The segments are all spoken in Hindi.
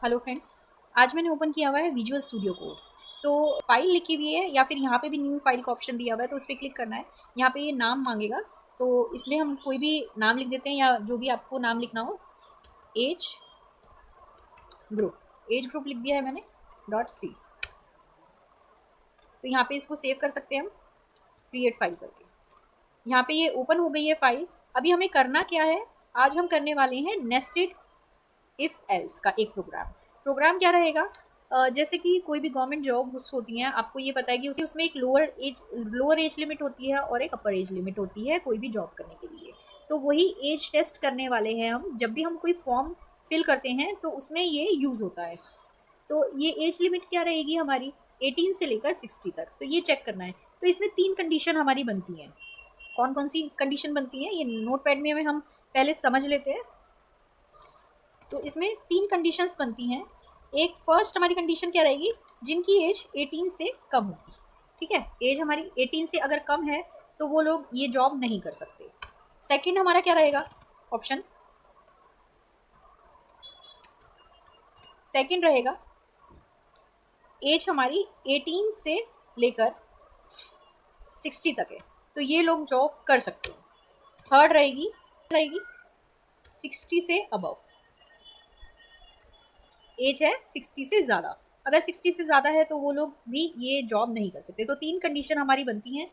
Hello friends. आज मैंने ओपन किया हुआ है विजुअल स्टूडियो कोड। तो फाइल लिखी हुई है या फिर यहाँ पे भी न्यू फाइल का ऑप्शन दिया हुआ है, तो उस पर क्लिक करना है। यहाँ पे ये नाम मांगेगा, तो इसमें हम कोई भी नाम लिख देते हैं या जो भी आपको नाम लिखना हो। एज एज ग्रुप लिख दिया है मैंने, .c। तो यहाँ पे इसको सेव कर सकते हैं हम क्रिएट फाइल करके। यहाँ पे ये ओपन हो गई है फाइल। अभी हमें करना क्या है, आज हम करने वाले हैं नेस्टेड इफ एल्स का एक प्रोग्राम क्या रहेगा। जैसे कि कोई भी गवर्नमेंट जॉब्स होती हैं, आपको ये पता है कि उसमें एक लोअर एज लिमिट होती है और एक अपर एज लिमिट होती है कोई भी जॉब करने के लिए। तो वही एज टेस्ट करने वाले हैं हम। जब भी हम कोई फॉर्म फिल करते हैं तो उसमें ये यूज़ होता है। तो ये एज लिमिट क्या रहेगी हमारी, 18 से लेकर 60 तक। तो ये चेक करना है। तो इसमें 3 कंडीशन हमारी बनती हैं। कौन कौन सी कंडीशन बनती है ये नोट पैड में हम पहले समझ लेते हैं। तो इसमें 3 कंडीशंस बनती हैं। एक फर्स्ट हमारी कंडीशन क्या रहेगी, जिनकी एज 18 से कम होगी। ठीक है, एज हमारी 18 से अगर कम है तो वो लोग ये जॉब नहीं कर सकते। सेकंड हमारा क्या रहेगा ऑप्शन, सेकंड रहेगा एज हमारी 18 से लेकर 60 तक है, तो ये लोग जॉब कर सकते हैं। थर्ड रहेगी 60 से अबव, एज है 60 से ज़्यादा। अगर 60 से ज़्यादा है तो वो लोग भी ये जॉब नहीं कर सकते। तो 3 कंडीशन हमारी बनती हैं।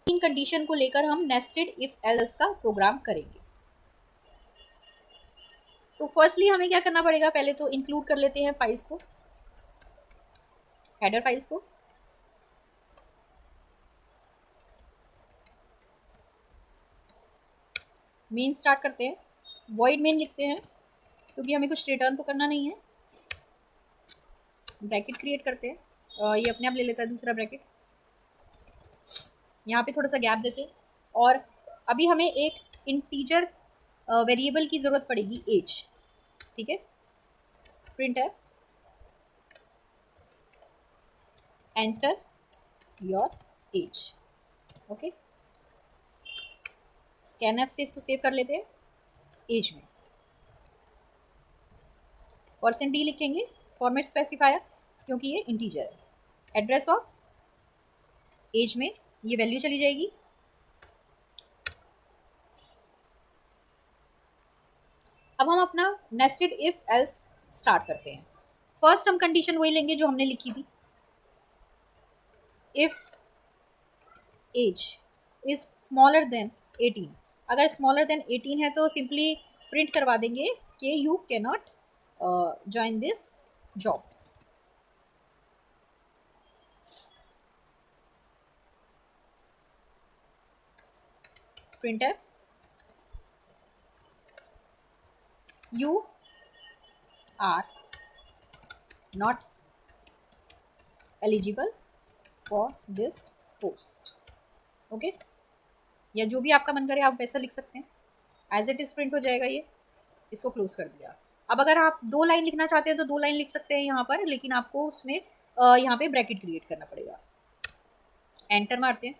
3 कंडीशन को लेकर हम नेस्टेड इफ एल्स का प्रोग्राम करेंगे। तो फर्स्टली हमें क्या करना पड़ेगा, पहले तो इंक्लूड कर लेते हैं फाइल्स को, हेडर फाइल्स को। मेन स्टार्ट करते हैं, वॉइड मेन लिखते हैं क्योंकि हमें कुछ रिटर्न तो करना नहीं है। ब्रैकेट क्रिएट करते हैं, ये अपने आप ले लेता है दूसरा ब्रैकेट। यहाँ पे थोड़ा सा गैप देते हैं। और अभी हमें एक इंटीजर वेरिएबल की ज़रूरत पड़ेगी, एज। ठीक है, प्रिंट है enter your age. Okay, scanf से इसको सेव कर लेते हैं एज में। %d लिखेंगे फॉर्मेट स्पेसिफायर, क्योंकि ये इंटीजर है। एड्रेस ऑफ एज में ये वैल्यू चली जाएगी। अब हम अपना नेस्टेड इफ एल्स स्टार्ट करते हैं। फर्स्ट हम कंडीशन वही लेंगे जो हमने लिखी थी, if age is smaller than 18। अगर स्मॉलर देन 18 है तो सिंपली प्रिंट करवा देंगे कि you can not join this job. Printer you are not eligible for this post. Okay, या जो भी आपका मन करे आप वैसा लिख सकते हैं। एज इट इज प्रिंट हो जाएगा ये। इसको क्लोज कर दिया। अब अगर आप 2 लाइन लिखना चाहते हैं तो 2 लाइन लिख सकते हैं यहाँ पर, लेकिन आपको उसमें यहाँ पे ब्रैकेट क्रिएट करना पड़ेगा। एंटर मारते हैं।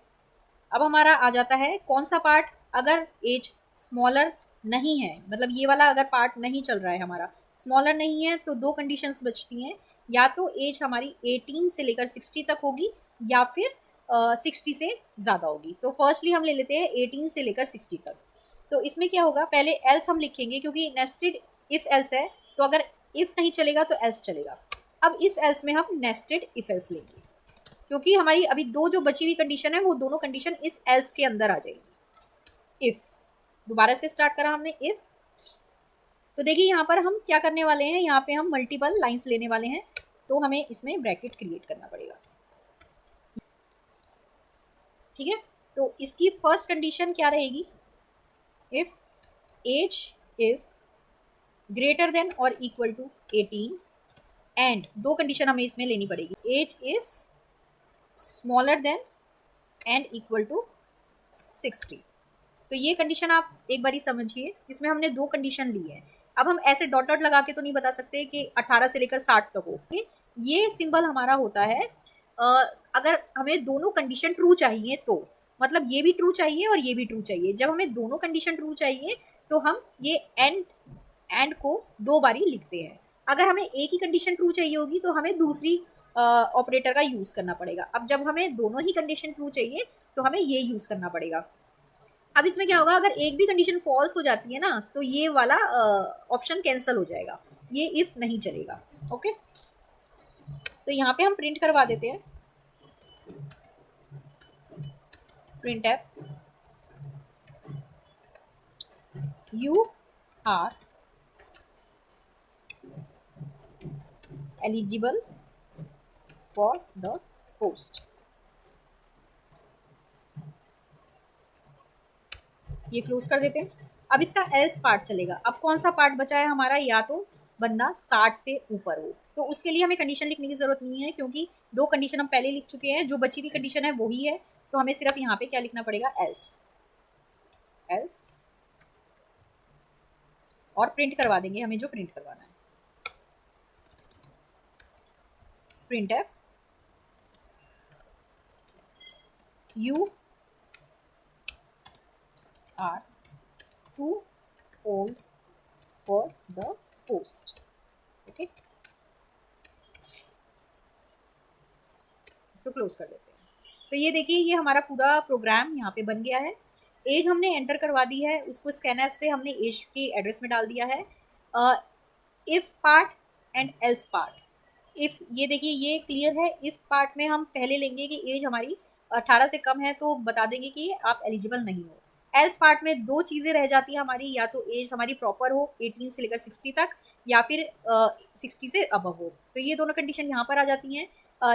अब हमारा आ जाता है कौन सा पार्ट, अगर एज स्मॉलर नहीं है, मतलब ये वाला अगर पार्ट नहीं चल रहा है हमारा, स्मॉलर नहीं है, तो 2 कंडीशंस बचती हैं। या तो एज हमारी 18 से लेकर 60 तक होगी या फिर 60 से ज़्यादा होगी। तो फर्स्टली हम ले लेते हैं 18 से लेकर 60 तक। तो इसमें क्या होगा, पहले एल्स हम लिखेंगे क्योंकि नेस्टेड इफ एल्स है, तो अगर इफ नहीं चलेगा तो एल्स चलेगा। अब इस एल्स में हम नेस्टेड इफ एल्स लेंगे क्योंकि हमारी अभी 2 जो बची हुई कंडीशन है वो दोनों कंडीशन इस एल्स के अंदर आ जाएगी। इफ दोबारा से स्टार्ट करा हमने इफ। तो देखिए यहाँ पर हम क्या करने वाले हैं, यहाँ पे हम मल्टीपल लाइंस लेने वाले हैं, तो हमें इसमें ब्रैकेट क्रिएट करना पड़ेगा। ठीक है, तो इसकी फर्स्ट कंडीशन क्या रहेगी, if age is greater than और इक्वल टू 18 एंड 2 कंडीशन हमें इसमें लेनी पड़ेगी, age is smaller than and equal to 60। तो ये कंडीशन आप एक बारी समझिए, इसमें हमने 2 कंडीशन ली है। अब हम ऐसे डॉट डॉट लगा के तो नहीं बता सकते कि 18 से लेकर 60 तक हो। ये सिंबल हमारा होता है अगर हमें दोनों कंडीशन ट्रू चाहिए तो, मतलब ये भी ट्रू चाहिए और ये भी ट्रू चाहिए। जब हमें दोनों कंडीशन ट्रू चाहिए तो हम ये एंड को 2 बारी लिखते हैं। अगर हमें एक ही कंडीशन ट्रू चाहिए होगी तो हमें दूसरी ऑपरेटर का यूज करना पड़ेगा। अब जब हमें दोनों ही कंडीशन ट्रू चाहिए तो हमें ये यूज करना पड़ेगा। अब इसमें क्या होगा, अगर एक भी कंडीशन फॉल्स हो जाती है ना तो ये वाला ऑप्शन कैंसिल हो जाएगा, ये इफ नहीं चलेगा। ओके, तो यहाँ पे हम प्रिंट करवा देते हैं, printf you are eligible for the post. ये क्लोज कर देते हैं। अब इसका एल्स पार्ट चलेगा। अब कौन सा पार्ट बचा है हमारा, या तो बंदा 60 से ऊपर हो, तो उसके लिए हमें कंडीशन लिखने की जरूरत नहीं है क्योंकि दो कंडीशन हम पहले लिख चुके हैं, जो बची हुई कंडीशन है वही है। तो हमें सिर्फ यहाँ पे क्या लिखना पड़ेगा, एल्स, एल्स, और प्रिंट करवा देंगे हमें जो प्रिंट करवाना है। Printf you are too old for the post. Okay, इसको क्लोज कर देते हैं। तो ये देखिए, ये हमारा पूरा प्रोग्राम यहाँ पे बन गया है। एज हमने एंटर करवा दी है, उसको स्कैनर से हमने एज के एड्रेस में डाल दिया है। If part and else part. If, ये देखिए ये क्लियर है। इफ पार्ट में हम पहले लेंगे कि एज हमारी 18 से कम है तो बता देंगे कि आप एलिजिबल नहीं हो। एल्स पार्ट में दो चीज़ें रह जाती है हमारी, या तो एज हमारी प्रॉपर हो 18 से लेकर 60 तक, या फिर 60 से अबव हो। तो ये दोनों कंडीशन यहाँ पर आ जाती हैं।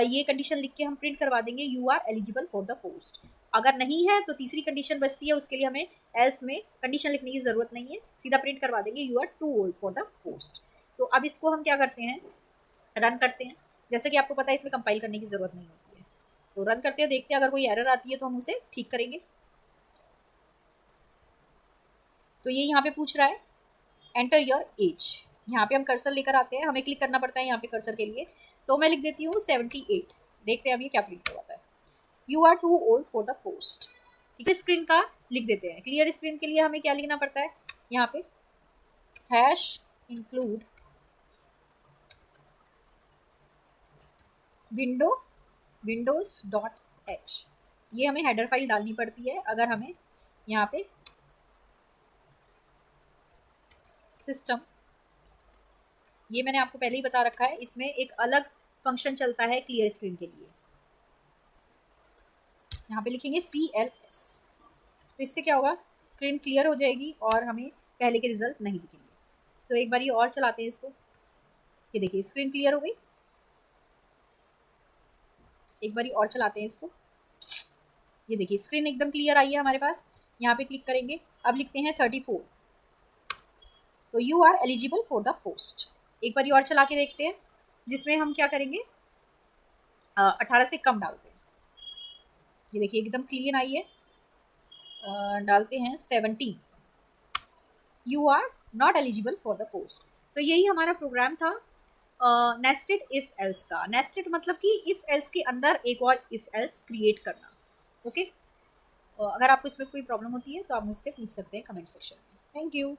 ये कंडीशन लिख के हम प्रिंट करवा देंगे, you are eligible for the post. अगर नहीं है तो तीसरी कंडीशन बचती है, उसके लिए हमें एल्स में कंडीशन लिखने की जरूरत नहीं है, सीधा प्रिंट करवा देंगे you are too old for the post. तो अब इसको हम क्या करते हैं, रन करते हैं। जैसे कि आपको पता है इसमें कंपाइल करने की जरूरत नहीं होती है, तो रन करते हैं, देखते हैं अगर कोई एरर आती है तो हम उसे ठीक करेंगे। तो ये यहाँ पे पूछ रहा है एंटर योर एज। यहाँ पे हम कर्सर लेकर आते हैं, हमें क्लिक करना पड़ता है यहाँ पे कर्सर के लिए। तो मैं लिख देती हूँ 78। देखते हैं अब ये क्या प्रिंट करवाता है, you are too old for the post. Clear screen का लिख देते हैं। क्लियर स्क्रीन के लिए हमें क्या लिखना पड़ता है, यहाँ पे hash include Windows dot H. ये हमें हेडर फाइल डालनी पड़ती है अगर हमें यहाँ पे सिस्टम, ये मैंने आपको पहले ही बता रखा है, इसमें एक अलग फंक्शन चलता है क्लियर स्क्रीन के लिए। यहाँ पे लिखेंगे CLS, तो इससे क्या होगा, स्क्रीन क्लियर हो जाएगी और हमें पहले के रिजल्ट नहीं दिखेंगे। तो एक बार ये और चलाते हैं इसको, ये देखिए स्क्रीन क्लियर हो गई। एक बार और चलाते हैं इसको, ये देखिए स्क्रीन एकदम क्लियर आई है हमारे पास। यहाँ पे क्लिक करेंगे, अब लिखते हैं 34, तो you are eligible for the post. एक बार और चला के देखते हैं, जिसमें हम क्या करेंगे 18 से कम डालते हैं। ये देखिए एकदम क्लीन आई है। डालते हैं 17, you are not eligible for the post. तो यही हमारा प्रोग्राम था नेस्टेड इफ एल्स का। नेस्टेड मतलब कि इफ एल्स के अंदर एक और इफ एल्स क्रिएट करना। ओके, अगर आपको इसमें कोई प्रॉब्लम होती है तो आप मुझसे पूछ सकते हैं कमेंट सेक्शन में। Thank you.